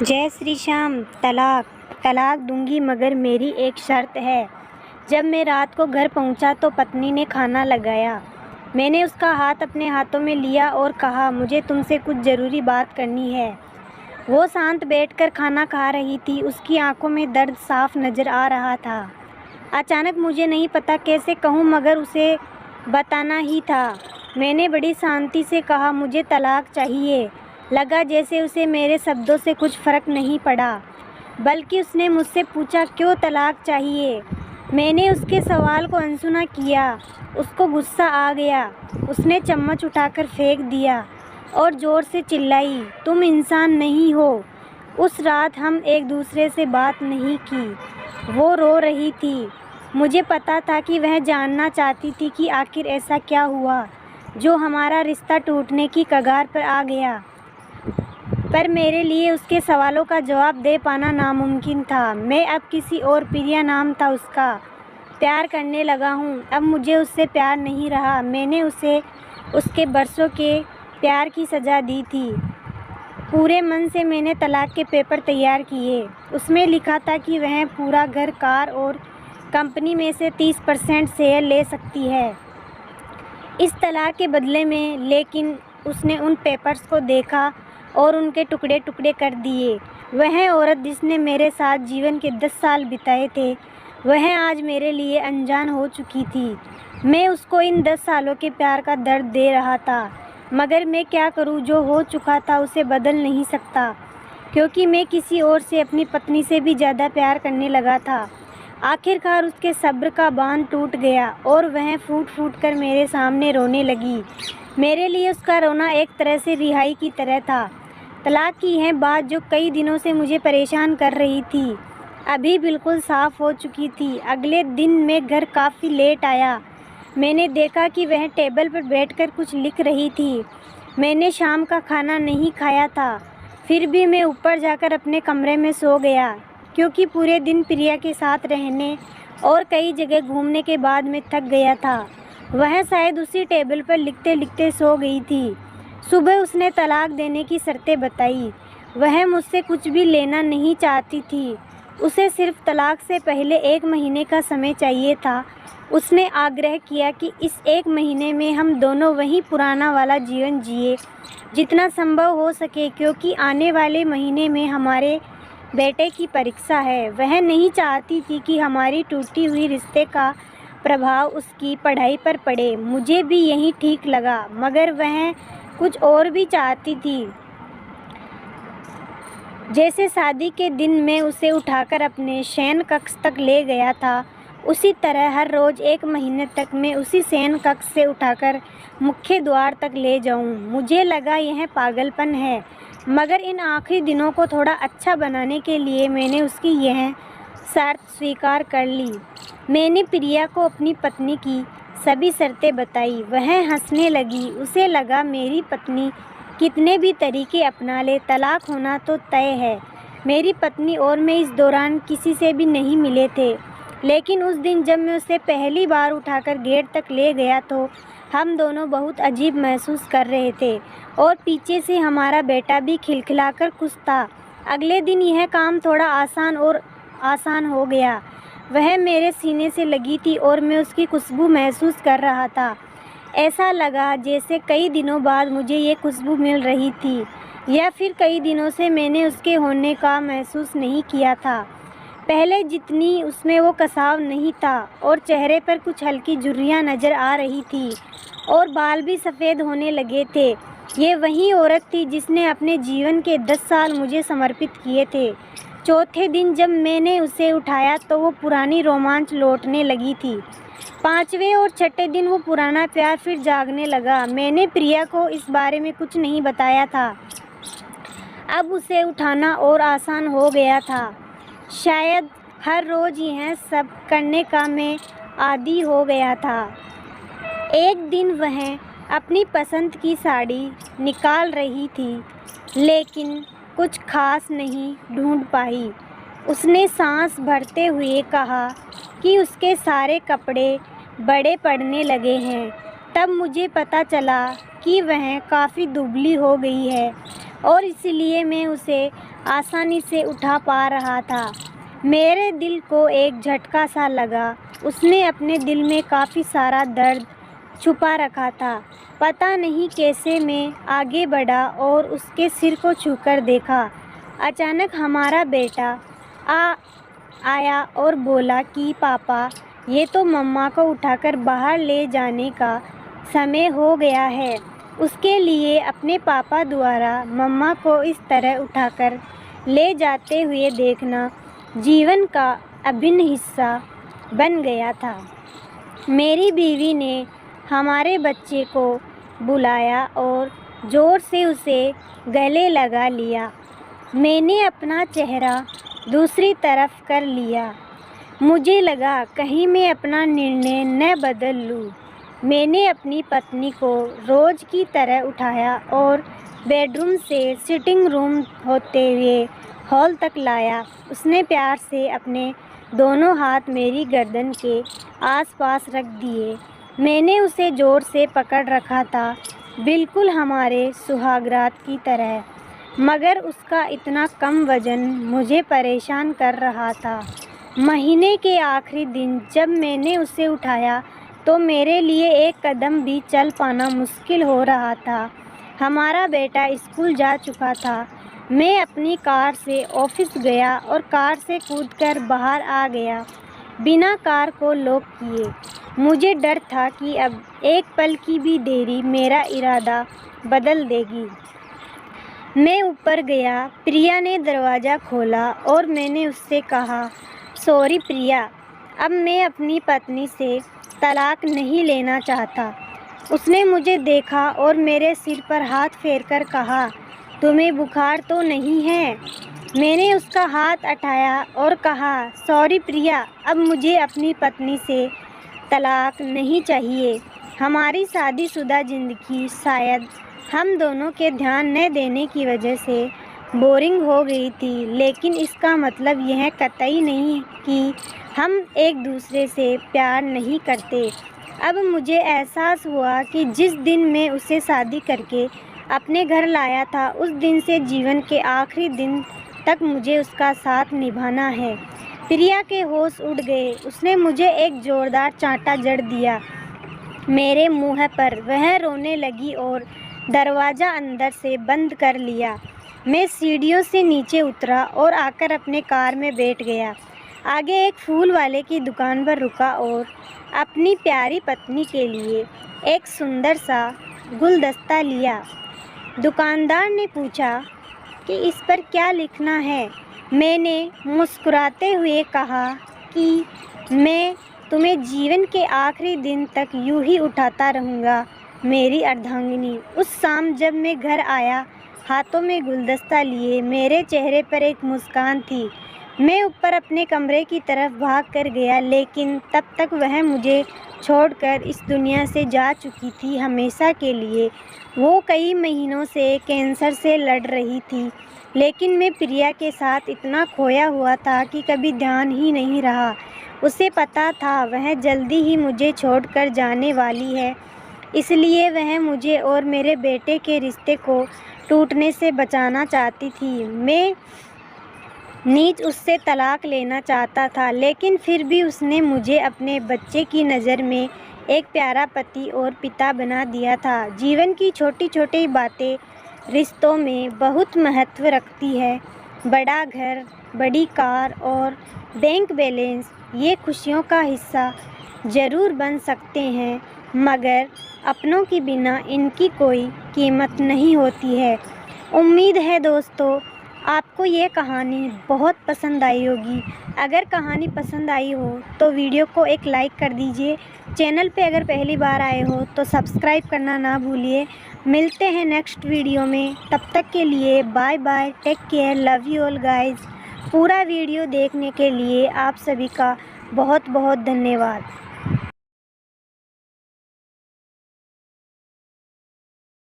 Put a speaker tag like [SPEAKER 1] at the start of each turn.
[SPEAKER 1] जय श्री श्याम। तलाक दूंगी, मगर मेरी एक शर्त है। जब मैं रात को घर पहुंचा तो पत्नी ने खाना लगाया। मैंने उसका हाथ अपने हाथों में लिया और कहा, मुझे तुमसे कुछ ज़रूरी बात करनी है। वो शांत बैठकर खाना खा रही थी। उसकी आंखों में दर्द साफ नज़र आ रहा था। अचानक मुझे नहीं पता कैसे कहूँ, मगर उसे बताना ही था। मैंने बड़ी शांति से कहा, मुझे तलाक चाहिए। लगा जैसे उसे मेरे शब्दों से कुछ फ़र्क नहीं पड़ा, बल्कि उसने मुझसे पूछा, क्यों तलाक चाहिए। मैंने उसके सवाल को अनसुना किया। उसको गुस्सा आ गया। उसने चम्मच उठाकर फेंक दिया और ज़ोर से चिल्लाई, तुम इंसान नहीं हो। उस रात हम एक दूसरे से बात नहीं की। वो रो रही थी। मुझे पता था कि वह जानना चाहती थी कि आखिर ऐसा क्या हुआ जो हमारा रिश्ता टूटने की कगार पर आ गया। पर मेरे लिए उसके सवालों का जवाब दे पाना नामुमकिन था। मैं अब किसी और, प्रिया नाम था उसका, प्यार करने लगा हूँ। अब मुझे उससे प्यार नहीं रहा। मैंने उसे उसके बरसों के प्यार की सज़ा दी थी। पूरे मन से मैंने तलाक के पेपर तैयार किए। उसमें लिखा था कि वह पूरा घर, कार और कंपनी में से 30% शेयर ले सकती है इस तलाक के बदले में। लेकिन उसने उन पेपर्स को देखा और उनके टुकड़े टुकड़े कर दिए। वह औरत जिसने मेरे साथ जीवन के 10 साल बिताए थे, वह आज मेरे लिए अनजान हो चुकी थी। मैं उसको इन 10 सालों के प्यार का दर्द दे रहा था, मगर मैं क्या करूं, जो हो चुका था उसे बदल नहीं सकता, क्योंकि मैं किसी और से, अपनी पत्नी से भी ज़्यादा प्यार करने लगा था। आखिरकार उसके सब्र का बांध टूट गया और वह फूट फूट कर मेरे सामने रोने लगी। मेरे लिए उसका रोना एक तरह से रिहाई की तरह था। तलाक की यह बात जो कई दिनों से मुझे परेशान कर रही थी, अभी बिल्कुल साफ़ हो चुकी थी। अगले दिन मैं घर काफ़ी लेट आया। मैंने देखा कि वह टेबल पर बैठकर कुछ लिख रही थी। मैंने शाम का खाना नहीं खाया था, फिर भी मैं ऊपर जाकर अपने कमरे में सो गया, क्योंकि पूरे दिन प्रिया के साथ रहने और कई जगह घूमने के बाद मैं थक गया था। वह शायद उसी टेबल पर लिखते लिखते सो गई थी। सुबह उसने तलाक देने की शर्तें बताई। वह मुझसे कुछ भी लेना नहीं चाहती थी। उसे सिर्फ तलाक से पहले 1 महीने का समय चाहिए था। उसने आग्रह किया कि इस 1 महीने में हम दोनों वही पुराना वाला जीवन जिए, जितना संभव हो सके, क्योंकि आने वाले महीने में हमारे बेटे की परीक्षा है। वह नहीं चाहती थी कि हमारी टूटी हुई रिश्ते का प्रभाव उसकी पढ़ाई पर पड़े। मुझे भी यही ठीक लगा, मगर वह कुछ और भी चाहती थी। जैसे शादी के दिन मैं उसे उठाकर अपने शयन कक्ष तक ले गया था, उसी तरह हर रोज़ 1 महीने तक मैं उसी शयन कक्ष से उठाकर मुख्य द्वार तक ले जाऊं। मुझे लगा यह पागलपन है, मगर इन आखिरी दिनों को थोड़ा अच्छा बनाने के लिए मैंने उसकी यह शर्त स्वीकार कर ली। मैंने प्रिया को अपनी पत्नी की सभी शर्तें बताई। वह हंसने लगी। उसे लगा मेरी पत्नी कितने भी तरीके अपना ले, तलाक होना तो तय है। मेरी पत्नी और मैं इस दौरान किसी से भी नहीं मिले थे, लेकिन उस दिन जब मैं उसे पहली बार उठाकर गेट तक ले गया तो हम दोनों बहुत अजीब महसूस कर रहे थे, और पीछे से हमारा बेटा भी खिलखिलाकर खुश था। अगले दिन यह काम थोड़ा आसान हो गया। वह मेरे सीने से लगी थी और मैं उसकी खुशबू महसूस कर रहा था। ऐसा लगा जैसे कई दिनों बाद मुझे ये खुशबू मिल रही थी, या फिर कई दिनों से मैंने उसके होने का महसूस नहीं किया था। पहले जितनी उसमें वो कसाव नहीं था, और चेहरे पर कुछ हल्की झुर्रियाँ नज़र आ रही थी, और बाल भी सफ़ेद होने लगे थे। ये वही औरत थी जिसने अपने जीवन के 10 साल मुझे समर्पित किए थे। चौथे दिन जब मैंने उसे उठाया तो वो पुरानी रोमांच लौटने लगी थी। 5वें और 6ठे दिन वो पुराना प्यार फिर जागने लगा। मैंने प्रिया को इस बारे में कुछ नहीं बताया था। अब उसे उठाना और आसान हो गया था। शायद हर रोज़ यह सब करने का मैं आदी हो गया था। एक दिन वह अपनी पसंद की साड़ी निकाल रही थी, लेकिन कुछ खास नहीं ढूंढ पाई। उसने सांस भरते हुए कहा कि उसके सारे कपड़े बड़े पड़ने लगे हैं। तब मुझे पता चला कि वह काफ़ी दुबली हो गई है, और इसलिए मैं उसे आसानी से उठा पा रहा था। मेरे दिल को एक झटका सा लगा। उसने अपने दिल में काफ़ी सारा दर्द छुपा रखा था। पता नहीं कैसे मैं आगे बढ़ा और उसके सिर को छूकर देखा। अचानक हमारा बेटा आया और बोला कि पापा, ये तो मम्मा को उठाकर बाहर ले जाने का समय हो गया है। उसके लिए अपने पापा द्वारा मम्मा को इस तरह उठाकर ले जाते हुए देखना जीवन का अभिन्न हिस्सा बन गया था। मेरी बीवी ने हमारे बच्चे को बुलाया और ज़ोर से उसे गले लगा लिया। मैंने अपना चेहरा दूसरी तरफ कर लिया। मुझे लगा कहीं मैं अपना निर्णय न बदल लूँ। मैंने अपनी पत्नी को रोज़ की तरह उठाया और बेडरूम से सिटिंग रूम होते हुए हॉल तक लाया। उसने प्यार से अपने दोनों हाथ मेरी गर्दन के आसपास रख दिए। मैंने उसे ज़ोर से पकड़ रखा था, बिल्कुल हमारे सुहागरात की तरह, मगर उसका इतना कम वज़न मुझे परेशान कर रहा था। महीने के आखिरी दिन जब मैंने उसे उठाया तो मेरे लिए एक कदम भी चल पाना मुश्किल हो रहा था। हमारा बेटा स्कूल जा चुका था। मैं अपनी कार से ऑफिस गया और कार से कूदकर बाहर आ गया, बिना कार को लॉक किए। मुझे डर था कि अब एक पल की भी देरी मेरा इरादा बदल देगी। मैं ऊपर गया। प्रिया ने दरवाज़ा खोला और मैंने उससे कहा, सॉरी प्रिया, अब मैं अपनी पत्नी से तलाक नहीं लेना चाहता। उसने मुझे देखा और मेरे सिर पर हाथ फेरकर कहा, तुम्हें बुखार तो नहीं है? मैंने उसका हाथ उठाया और कहा, सॉरी प्रिया, अब मुझे अपनी पत्नी से तलाक नहीं चाहिए। हमारी शादीशुदा ज़िंदगी शायद हम दोनों के ध्यान न देने की वजह से बोरिंग हो गई थी, लेकिन इसका मतलब यह कतई नहीं कि हम एक दूसरे से प्यार नहीं करते। अब मुझे एहसास हुआ कि जिस दिन मैं उसे शादी करके अपने घर लाया था, उस दिन से जीवन के आखिरी दिन तक मुझे उसका साथ निभाना है। प्रिया के होश उड़ गए। उसने मुझे एक ज़ोरदार चांटा जड़ दिया मेरे मुँह पर। वह रोने लगी और दरवाज़ा अंदर से बंद कर लिया। मैं सीढ़ियों से नीचे उतरा और आकर अपने कार में बैठ गया। आगे एक फूल वाले की दुकान पर रुका और अपनी प्यारी पत्नी के लिए एक सुंदर सा गुलदस्ता लिया। दुकानदार ने पूछा कि इस पर क्या लिखना है। मैंने मुस्कुराते हुए कहा कि मैं तुम्हें जीवन के आखिरी दिन तक यूं ही उठाता रहूँगा, मेरी अर्धांगिनी। उस शाम जब मैं घर आया, हाथों में गुलदस्ता लिए, मेरे चेहरे पर एक मुस्कान थी। मैं ऊपर अपने कमरे की तरफ भाग कर गया, लेकिन तब तक वह मुझे छोड़कर इस दुनिया से जा चुकी थी हमेशा के लिए। वो कई महीनों से कैंसर से लड़ रही थी, लेकिन मैं प्रिया के साथ इतना खोया हुआ था कि कभी ध्यान ही नहीं रहा। उसे पता था वह जल्दी ही मुझे छोड़कर जाने वाली है, इसलिए वह मुझे और मेरे बेटे के रिश्ते को टूटने से बचाना चाहती थी। मैं नीच उससे तलाक लेना चाहता था, लेकिन फिर भी उसने मुझे अपने बच्चे की नज़र में एक प्यारा पति और पिता बना दिया था। जीवन की छोटी छोटी बातें रिश्तों में बहुत महत्व रखती है। बड़ा घर, बड़ी कार और बैंक बैलेंस ये खुशियों का हिस्सा ज़रूर बन सकते हैं, मगर अपनों के बिना इनकी कोई कीमत नहीं होती है। उम्मीद है दोस्तों आपको ये कहानी बहुत पसंद आई होगी। अगर कहानी पसंद आई हो तो वीडियो को एक लाइक कर दीजिए। चैनल पे अगर पहली बार आए हो तो सब्सक्राइब करना ना भूलिए। मिलते हैं नेक्स्ट वीडियो में, तब तक के लिए bye bye, take care, love you all guys. पूरा वीडियो देखने के लिए आप सभी का बहुत बहुत धन्यवाद।